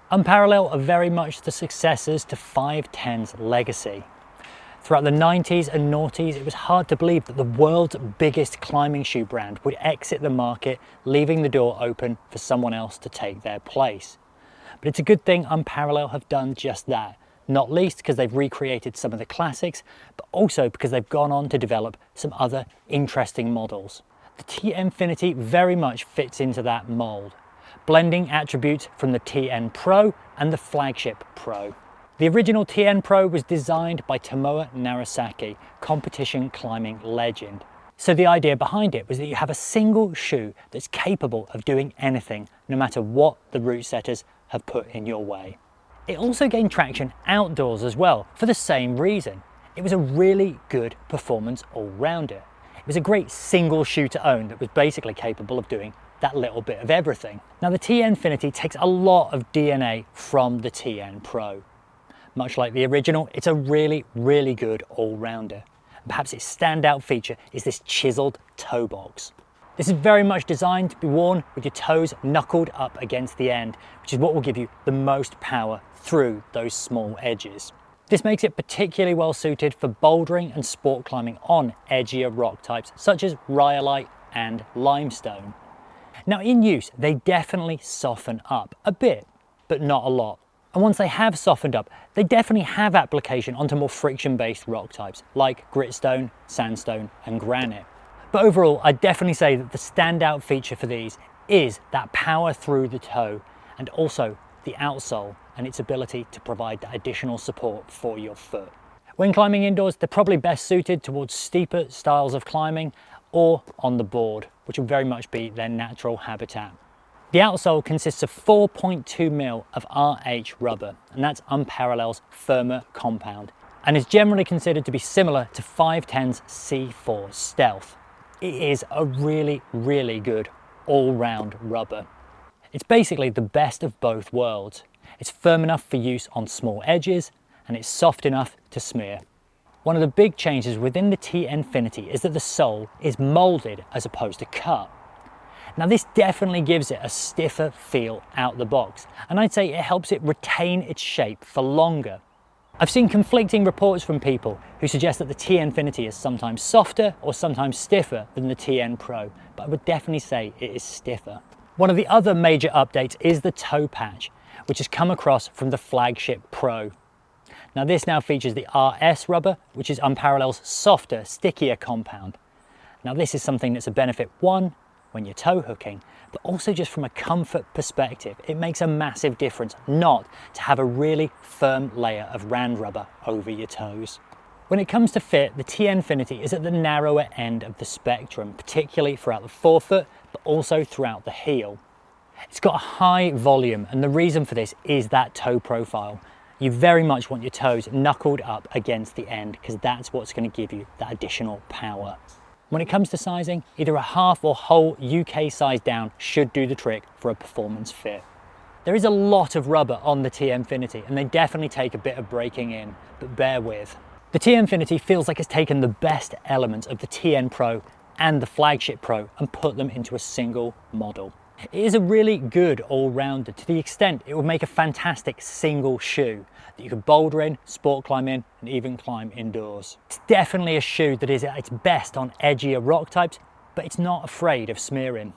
Unparallel are very much the successors to 510's legacy. Throughout the 90s and noughties, it was hard to believe that the world's biggest climbing shoe brand would exit the market, leaving the door open for someone else to take their place. But it's a good thing Unparallel have done just that, not least because they've recreated some of the classics, but also because they've gone on to develop some other interesting models. The TNFinity very much fits into that mold, blending attributes from the TNPro and the Flagship Pro. The original TNPro was designed by Tomoe Narasaki, competition climbing legend. So the idea behind it was that you have a single shoe that's capable of doing anything, no matter what the route setters have put in your way. It also gained traction outdoors as well, for the same reason. It was a really good performance all-rounder. It was a great single shoe to own that was basically capable of doing that little bit of everything. Now the TNFinity takes a lot of DNA from the TNPro. Much like the original, it's a really, really good all-rounder. Perhaps its standout feature is this chiseled toe box. This is very much designed to be worn with your toes knuckled up against the end, which is what will give you the most power through those small edges. This makes it particularly well suited for bouldering and sport climbing on edgier rock types such as rhyolite and limestone. Now in use, they definitely soften up a bit, but not a lot. And once they have softened up, they definitely have application onto more friction-based rock types like gritstone, sandstone and granite. But overall, I'd definitely say that the standout feature for these is that power through the toe and also the outsole and its ability to provide that additional support for your foot. When climbing indoors, they're probably best suited towards steeper styles of climbing or on the board, which will very much be their natural habitat. The outsole consists of 4.2mm of RH rubber, and that's Unparalled's firmer compound, and is generally considered to be similar to 510's C4 Stealth. It is a really, really good all-round rubber. It's basically the best of both worlds. It's firm enough for use on small edges, and it's soft enough to smear. One of the big changes within the TNFinity is that the sole is moulded as opposed to cut. Now this definitely gives it a stiffer feel out the box, and I'd say it helps it retain its shape for longer. I've seen conflicting reports from people who suggest that the TNFinity is sometimes softer or sometimes stiffer than the TNPro, but I would definitely say it is stiffer. One of the other major updates is the toe patch, which has come across from the Flagship Pro. Now this now features the RS rubber, which is Unparalled's softer, stickier compound. Now this is something that's a benefit, one, when you're toe hooking, but also just from a comfort perspective, it makes a massive difference not to have a really firm layer of rand rubber over your toes. When it comes to fit, the TNFinity is at the narrower end of the spectrum, particularly throughout the forefoot, but also throughout the heel. It's got a high volume, and the reason for this is that toe profile. You very much want your toes knuckled up against the end because that's what's going to give you that additional power. When it comes to sizing, either a half or whole UK size down should do the trick for a performance fit. There is a lot of rubber on the TNFinity and they definitely take a bit of breaking in, but bear with. The TNFinity feels like it's taken the best elements of the TNPro and the Flagship Pro and put them into a single model. It is a really good all-rounder to the extent it would make a fantastic single shoe that you could boulder in, sport climb in, and even climb indoors. It's definitely a shoe that is at its best on edgier rock types, but it's not afraid of smearing.